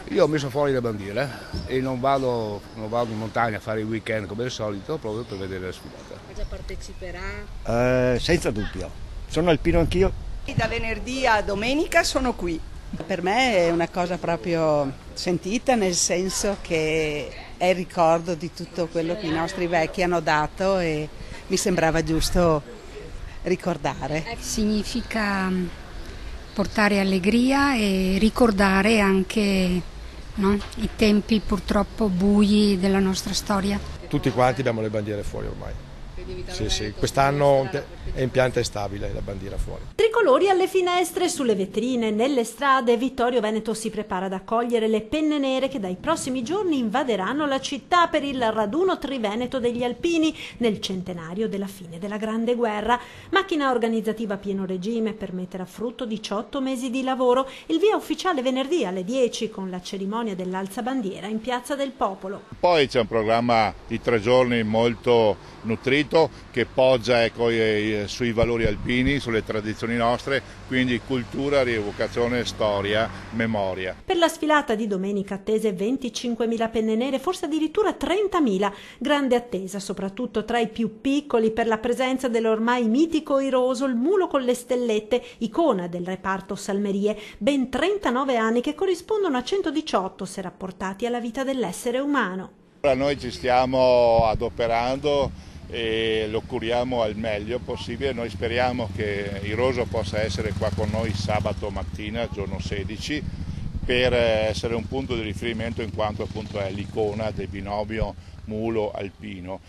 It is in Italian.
Io ho messo fuori le bandiere e non vado in montagna a fare i weekend come al solito proprio per vedere la sfilata. Ma già parteciperà? Senza dubbio. Sono alpino anch'io. Da venerdì a domenica sono qui. Per me è una cosa proprio sentita, nel senso che è il ricordo di tutto quello che i nostri vecchi hanno dato e mi sembrava giusto ricordare. Significa portare allegria e ricordare anche, no, i tempi purtroppo bui della nostra storia. Tutti quanti abbiamo le bandiere fuori ormai. Sì, quest'anno è in pianta stabile la bandiera fuori. Tricolori alle finestre, sulle vetrine, nelle strade, Vittorio Veneto si prepara ad accogliere le penne nere che dai prossimi giorni invaderanno la città per il raduno triveneto degli alpini nel centenario della fine della Grande Guerra. Macchina organizzativa a pieno regime per mettere a frutto 18 mesi di lavoro. Il via ufficiale venerdì alle 10 con la cerimonia dell'alzabandiera in Piazza del Popolo. Poi c'è un programma di 3 giorni molto nutrito che poggia sui valori alpini, sulle tradizioni nostre, quindi cultura, rievocazione, storia, memoria. Per la sfilata di domenica attese 25.000 penne nere, forse addirittura 30.000. Grande attesa soprattutto tra i più piccoli per la presenza dell'ormai mitico Iroso, il mulo con le stellette, icona del reparto Salmerie, ben 39 anni che corrispondono a 118 se rapportati alla vita dell'essere umano. Noi ci stiamo adoperando e lo curiamo al meglio possibile. Noi speriamo che Iroso possa essere qua con noi sabato mattina, giorno 16, per essere un punto di riferimento in quanto appunto è l'icona del binomio mulo alpino.